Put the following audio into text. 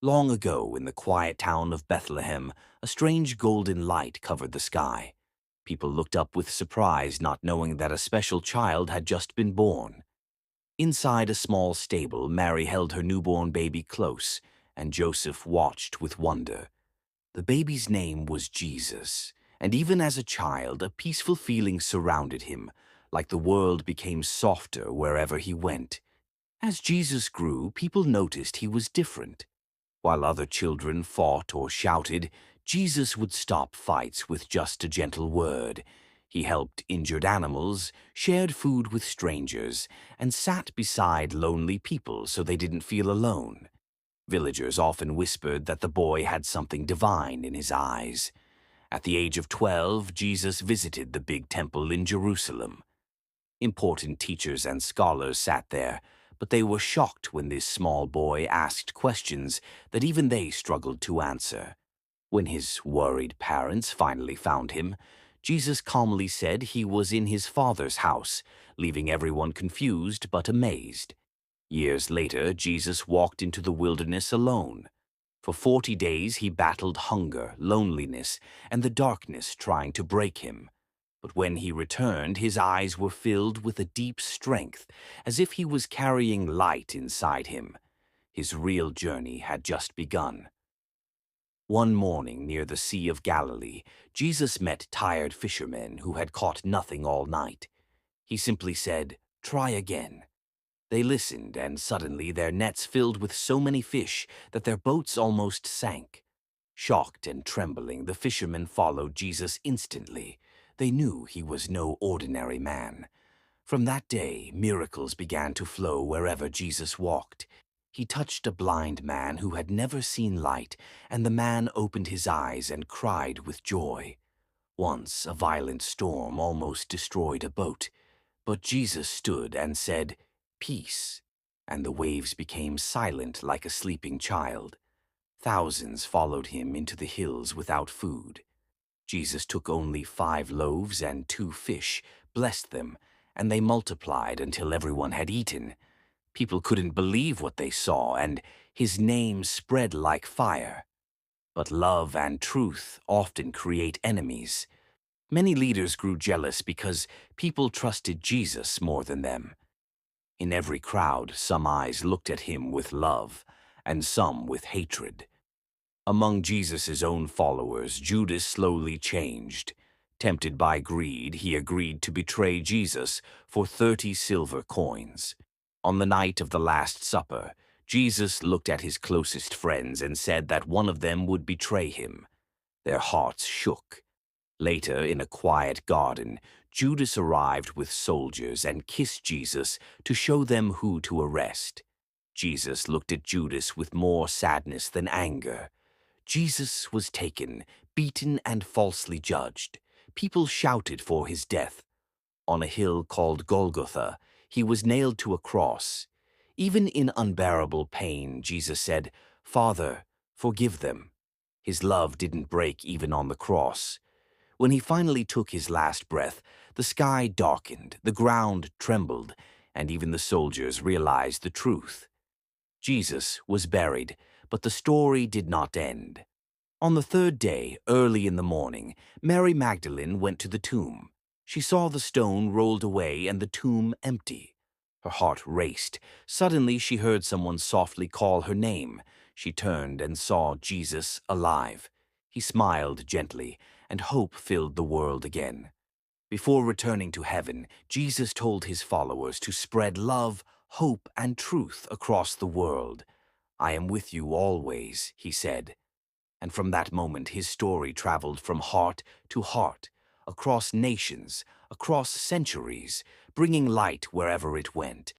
Long ago, in the quiet town of Bethlehem, a strange golden light covered the sky. People looked up with surprise, not knowing that a special child had just been born. Inside a small stable, Mary held her newborn baby close, and Joseph watched with wonder. The baby's name was Jesus, and even as a child, a peaceful feeling surrounded him, like the world became softer wherever he went. As Jesus grew, people noticed he was different. While other children fought or shouted, Jesus would stop fights with just a gentle word. He helped injured animals, shared food with strangers, and sat beside lonely people so they didn't feel alone. Villagers often whispered that the boy had something divine in his eyes. At the age of 12, Jesus visited the big temple in Jerusalem. Important teachers and scholars sat there, but they were shocked when this small boy asked questions that even they struggled to answer. When his worried parents finally found him, Jesus calmly said he was in his Father's house, leaving everyone confused but amazed. Years later, Jesus walked into the wilderness alone. For 40 days he battled hunger, loneliness, and the darkness trying to break him. But when he returned, his eyes were filled with a deep strength, as if he was carrying light inside him. His real journey had just begun. One morning near the Sea of Galilee, Jesus met tired fishermen who had caught nothing all night. He simply said, "Try again." They listened, and suddenly their nets filled with so many fish that their boats almost sank. Shocked and trembling, the fishermen followed Jesus instantly. They knew he was no ordinary man. From that day, miracles began to flow wherever Jesus walked. He touched a blind man who had never seen light, and the man opened his eyes and cried with joy. Once, a violent storm almost destroyed a boat, but Jesus stood and said, "Peace," and the waves became silent like a sleeping child. Thousands followed him into the hills without food. Jesus took only 5 loaves and 2 fish, blessed them, and they multiplied until everyone had eaten. People couldn't believe what they saw, and his name spread like fire. But love and truth often create enemies. Many leaders grew jealous because people trusted Jesus more than them. In every crowd, some eyes looked at him with love, and some with hatred. Among Jesus' own followers, Judas slowly changed. Tempted by greed, he agreed to betray Jesus for 30 silver coins. On the night of the Last Supper, Jesus looked at his closest friends and said that one of them would betray him. Their hearts shook. Later, in a quiet garden, Judas arrived with soldiers and kissed Jesus to show them who to arrest. Jesus looked at Judas with more sadness than anger. Jesus was taken, beaten, and falsely judged. People shouted for his death. On a hill called Golgotha, he was nailed to a cross. Even in unbearable pain, Jesus said, "Father, forgive them." His love didn't break even on the cross. When he finally took his last breath, the sky darkened, the ground trembled, and even the soldiers realized the truth. Jesus was buried, but the story did not end. On the third day, early in the morning, Mary Magdalene went to the tomb. She saw the stone rolled away and the tomb empty. Her heart raced. Suddenly she heard someone softly call her name. She turned and saw Jesus alive. He smiled gently, and hope filled the world again. Before returning to heaven, Jesus told his followers to spread love, hope, and truth across the world. "I am with you always," he said. And from that moment, his story traveled from heart to heart, across nations, across centuries, bringing light wherever it went.